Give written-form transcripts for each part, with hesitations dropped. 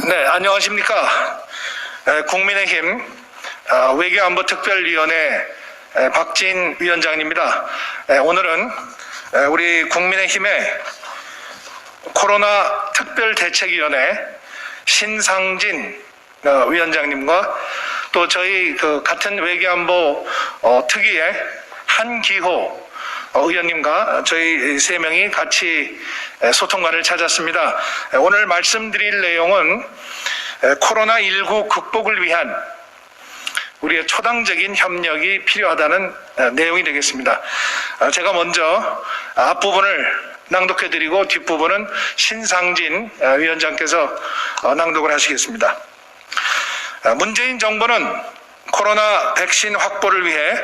네, 안녕하십니까. 국민의힘 외교안보특별위원회 박진 위원장입니다. 오늘은 우리 국민의힘의 코로나 특별대책위원회 신상진 위원장님과 또 저희 같은 외교안보 특위의 한기호 의원님과 저희 세 명이 같이 소통관을 찾았습니다. 오늘 말씀드릴 내용은 코로나19 극복을 위한 우리의 초당적인 협력이 필요하다는 내용이 되겠습니다. 제가 먼저 앞부분을 낭독해드리고 뒷부분은 신상진 위원장께서 낭독을 하시겠습니다. 문재인 정부는 코로나 백신 확보를 위해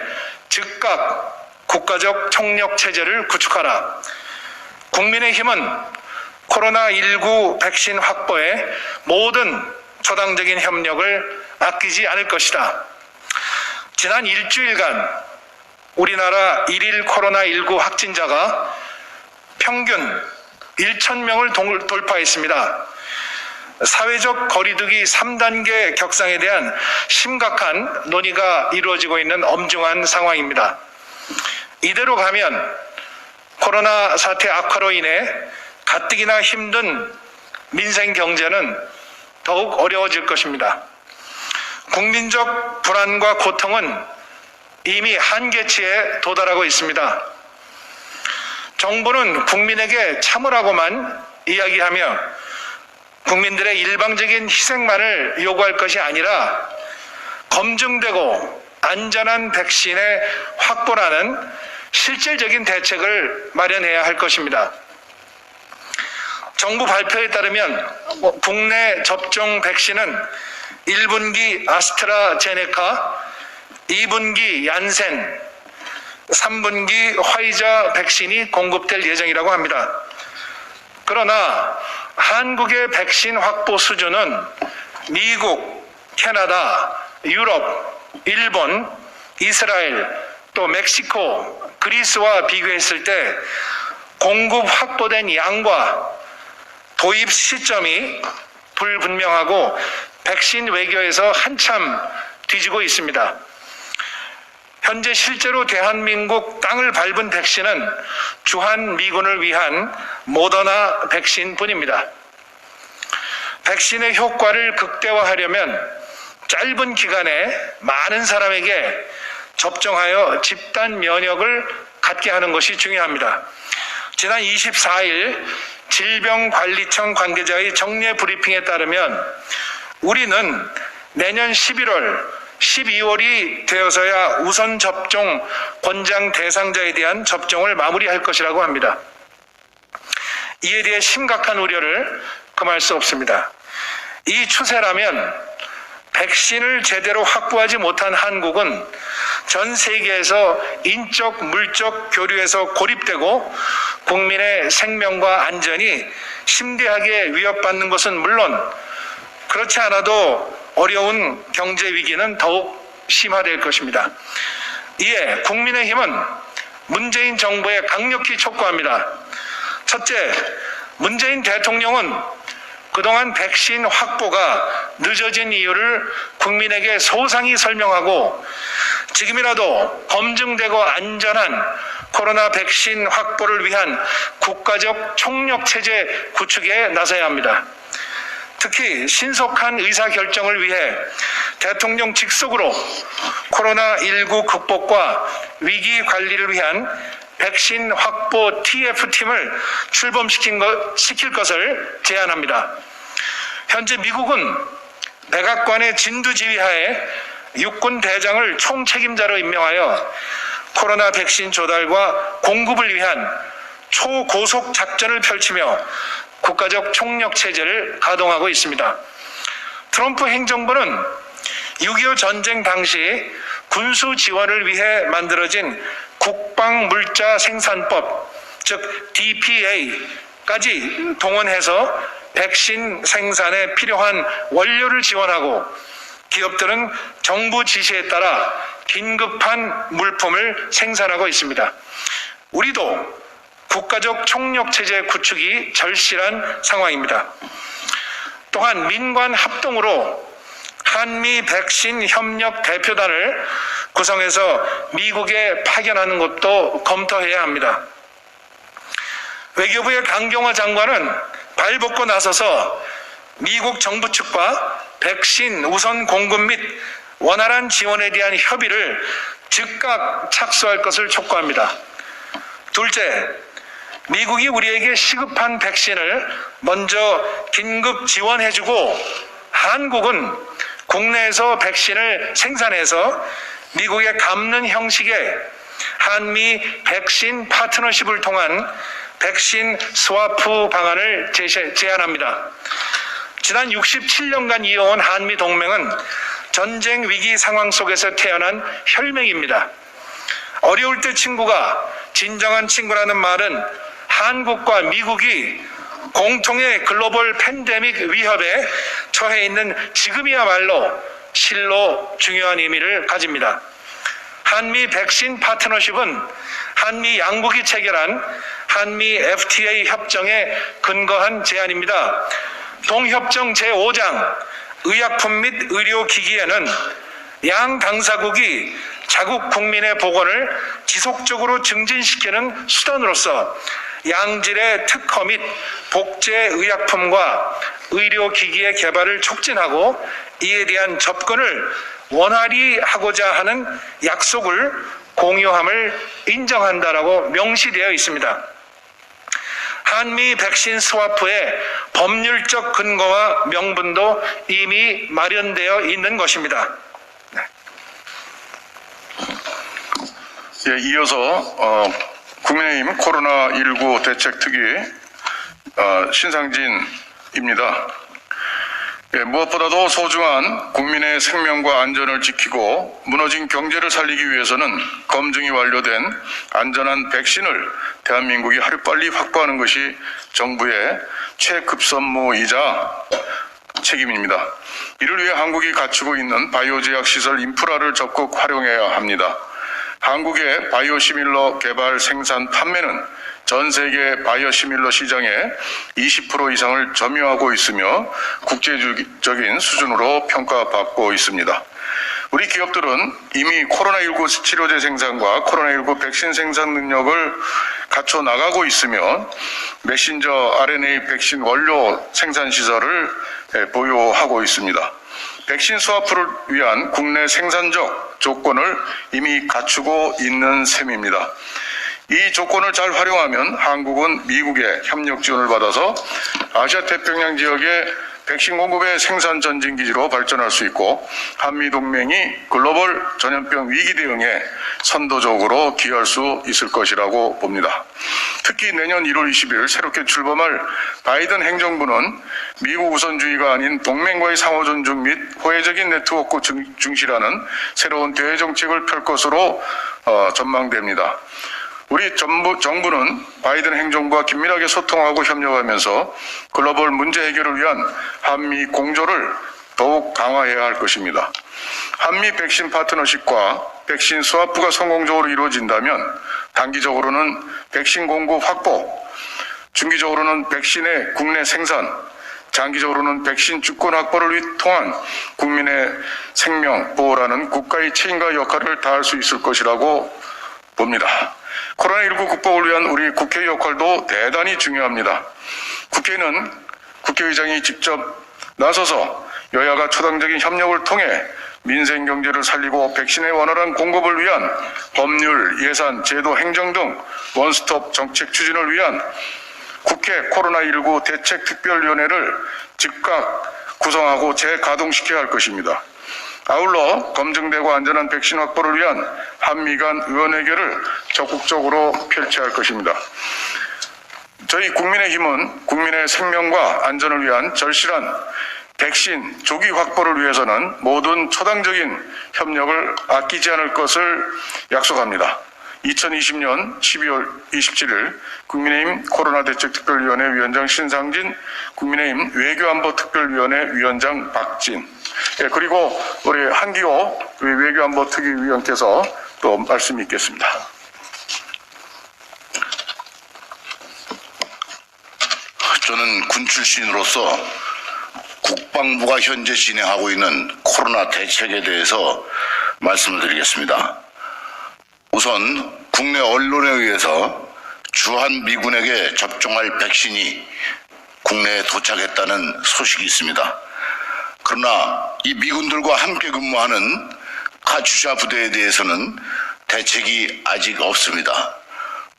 즉각 국가적 총력 체제를 구축하라. 국민의힘은 코로나19 백신 확보에 모든 초당적인 협력을 아끼지 않을 것이다. 지난 일주일간 우리나라 일일 코로나19 확진자가 평균 1,000명을 돌파했습니다. 사회적 거리두기 3단계 격상에 대한 심각한 논의가 이루어지고 있는 엄중한 상황입니다. 이대로 가면 코로나 사태 악화로 인해 가뜩이나 힘든 민생 경제는 더욱 어려워질 것입니다. 국민적 불안과 고통은 이미 한계치에 도달하고 있습니다. 정부는 국민에게 참으라고만 이야기하며 국민들의 일방적인 희생만을 요구할 것이 아니라 검증되고 안전한 백신의 확보라는 실질적인 대책을 마련해야 할 것입니다. 정부 발표에 따르면 국내 접종 백신은 1분기 아스트라제네카, 2분기 얀센, 3분기 화이자 백신이 공급될 예정이라고 합니다. 그러나 한국의 백신 확보 수준은 미국, 캐나다, 유럽, 일본, 이스라엘, 또 멕시코, 그리스와 비교했을 때 공급 확보된 양과 도입 시점이 불분명하고 백신 외교에서 한참 뒤지고 있습니다. 현재 실제로 대한민국 땅을 밟은 백신은 주한미군을 위한 모더나 백신뿐입니다. 백신의 효과를 극대화하려면 짧은 기간에 많은 사람에게 접종하여 집단 면역을 갖게 하는 것이 중요합니다. 지난 24일 질병관리청 관계자의 정례 브리핑에 따르면 우리는 내년 11월, 12월이 되어서야 우선 접종 권장 대상자에 대한 접종을 마무리할 것이라고 합니다. 이에 대해 심각한 우려를 금할 수 없습니다. 이 추세라면 백신을 제대로 확보하지 못한 한국은 전 세계에서 인적, 물적 교류에서 고립되고 국민의 생명과 안전이 심대하게 위협받는 것은 물론 그렇지 않아도 어려운 경제 위기는 더욱 심화될 것입니다. 이에 국민의힘은 문재인 정부에 강력히 촉구합니다. 첫째, 문재인 대통령은 그동안 백신 확보가 늦어진 이유를 국민에게 소상히 설명하고 지금이라도 검증되고 안전한 코로나 백신 확보를 위한 국가적 총력체제 구축에 나서야 합니다. 특히 신속한 의사결정을 위해 대통령 직속으로 코로나19 극복과 위기 관리를 위한 백신 확보 TF팀을 출범시킬 것을 제안합니다. 현재 미국은 백악관의 진두지휘하에 육군 대장을 총책임자로 임명하여 코로나 백신 조달과 공급을 위한 초고속 작전을 펼치며 국가적 총력 체제를 가동하고 있습니다. 트럼프 행정부는 6.25 전쟁 당시 군수 지원을 위해 만들어진 국방물자 생산법, 즉 DPA까지 동원해서 백신 생산에 필요한 원료를 지원하고 기업들은 정부 지시에 따라 긴급한 물품을 생산하고 있습니다. 우리도 국가적 총력체제 구축이 절실한 상황입니다. 또 또한 민관 합동으로 한미 백신 협력 대표단을 구성해서 미국에 파견하는 것도 검토해야 합니다. 외교부의 강경화 장관은 발벗고 나서서 미국 정부 측과 백신 우선 공급 및 원활한 지원에 대한 협의를 즉각 착수할 것을 촉구합니다. 둘째, 미국이 우리에게 시급한 백신을 먼저 긴급 지원해주고 한국은 국내에서 백신을 생산해서 미국에 갚는 형식의 한미 백신 파트너십을 통한 백신 스와프 방안을 제안합니다. 지난 67년간 이어온 한미 동맹은 전쟁 위기 상황 속에서 태어난 혈맹입니다. 어려울 때 친구가 진정한 친구라는 말은 한국과 미국이 공통의 글로벌 팬데믹 위협에 처해 있는 지금이야말로 실로 중요한 의미를 가집니다. 한미 백신 파트너십은 한미 양국이 체결한 한미 FTA 협정에 근거한 제안입니다. 동협정 제5장 의약품 및 의료기기에는 양 당사국이 자국 국민의 보건을 지속적으로 증진시키는 수단으로서 양질의 특허 및 복제 의약품과 의료기기의 개발을 촉진하고 이에 대한 접근을 원활히 하고자 하는 약속을 공유함을 인정한다라고 명시되어 있습니다. 한미 백신 스와프의 법률적 근거와 명분도 이미 마련되어 있는 것입니다. 예, 이어서 국민의힘 코로나19 대책특위 신상진입니다. 예, 무엇보다도 소중한 국민의 생명과 안전을 지키고 무너진 경제를 살리기 위해서는 검증이 완료된 안전한 백신을 대한민국이 하루빨리 확보하는 것이 정부의 최급선무이자 책임입니다. 이를 위해 한국이 갖추고 있는 바이오제약 시설 인프라를 적극 활용해야 합니다. 한국의 바이오시밀러 개발, 생산, 판매는 전 세계 바이오시밀러 시장의 20% 이상을 점유하고 있으며 국제적인 수준으로 평가받고 있습니다. 우리 기업들은 이미 코로나19 치료제 생산과 코로나19 백신 생산 능력을 갖춰 나가고 있으며 메신저 RNA 백신 원료 생산 시설을 보유하고 있습니다. 백신 스와프를 위한 국내 생산적 조건을 이미 갖추고 있는 셈입니다. 이 조건을 잘 활용하면 한국은 미국의 협력 지원을 받아서 아시아 태평양 지역의 백신 공급의 생산 전진기지로 발전할 수 있고 한미동맹이 글로벌 전염병 위기 대응에 선도적으로 기여할 수 있을 것이라고 봅니다. 특히 내년 1월 20일 새롭게 출범할 바이든 행정부는 미국 우선주의가 아닌 동맹과의 상호 존중 및 호혜적인 네트워크 중시라는 새로운 대외 정책을 펼 것으로 전망됩니다. 우리 정부는 바이든 행정부와 긴밀하게 소통하고 협력하면서 글로벌 문제 해결을 위한 한미 공조를 더욱 강화해야 할 것입니다. 한미 백신 파트너십과 백신 스와프가 성공적으로 이루어진다면 단기적으로는 백신 공급 확보, 중기적으로는 백신의 국내 생산, 장기적으로는 백신 주권 확보를 통한 국민의 생명 보호라는 국가의 책임과 역할을 다할 수 있을 것이라고 봅니다. 코로나19 극복을 위한 우리 국회의 역할도 대단히 중요합니다. 국회는 국회의장이 직접 나서서 여야가 초당적인 협력을 통해 민생 경제를 살리고 백신의 원활한 공급을 위한 법률, 예산, 제도, 행정 등 원스톱 정책 추진을 위한 국회 코로나19 대책특별위원회를 즉각 구성하고 재가동시켜야 할 것입니다. 아울러 검증되고 안전한 백신 확보를 위한 한미 간 의원회견을 적극적으로 펼쳐야 할 것입니다. 저희 국민의힘은 국민의 생명과 안전을 위한 절실한 백신 조기 확보를 위해서는 모든 초당적인 협력을 아끼지 않을 것을 약속합니다. 2020년 12월 27일 국민의힘 코로나대책특별위원회 위원장 신상진, 국민의힘 외교안보특별위원회 위원장 박진, 그리고 우리 한기호 외교안보특위위원께서 또 말씀이 있겠습니다. 저는 군 출신으로서 국방부가 현재 진행하고 있는 코로나 대책에 대해서 말씀을 드리겠습니다. 우선 국내 언론에 의해서 주한 미군에게 접종할 백신이 국내에 도착했다는 소식이 있습니다. 그러나 이 미군들과 함께 근무하는 카츄샤 부대에 대해서는 대책이 아직 없습니다.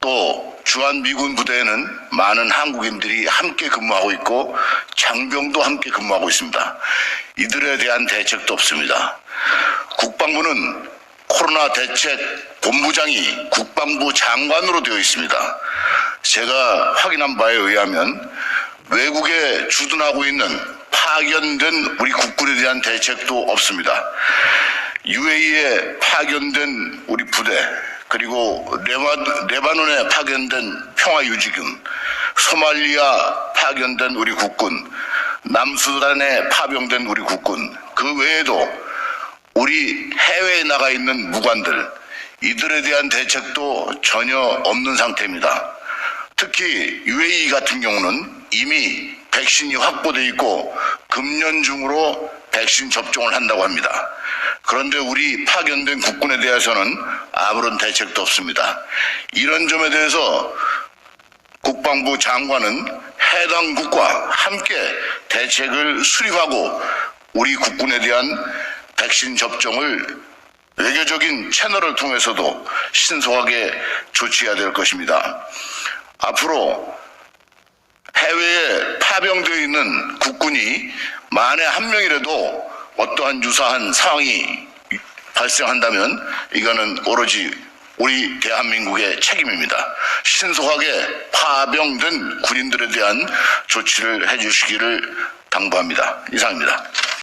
또 주한 미군 부대에는 많은 한국인들이 함께 근무하고 있고 장병도 함께 근무하고 있습니다. 이들에 대한 대책도 없습니다. 국방부는 코로나 대책 본부장이 국방부 장관으로 되어 있습니다. 제가 확인한 바에 의하면 외국에 주둔하고 있는 파견된 우리 국군에 대한 대책도 없습니다. UAE에 파견된 우리 부대, 그리고 레바논에 파견된 평화유지군, 소말리아 파견된 우리 국군, 남수단에 파병된 우리 국군, 그 외에도 우리 해외에 나가 있는 무관들, 이들에 대한 대책도 전혀 없는 상태입니다. 특히 UAE 같은 경우는 이미 백신이 확보되어 있고 금년 중으로 백신 접종을 한다고 합니다. 그런데 우리 파견된 국군에 대해서는 아무런 대책도 없습니다. 이런 점에 대해서 국방부 장관은 해당 국과 함께 대책을 수립하고 우리 국군에 대한 백신 접종을 외교적인 채널을 통해서도 신속하게 조치해야 될 것입니다. 앞으로 해외에 파병되어 있는 국군이 만에 한 명이라도 어떠한 유사한 상황이 발생한다면 이거는 오로지 우리 대한민국의 책임입니다. 신속하게 파병된 군인들에 대한 조치를 해주시기를 당부합니다. 이상입니다.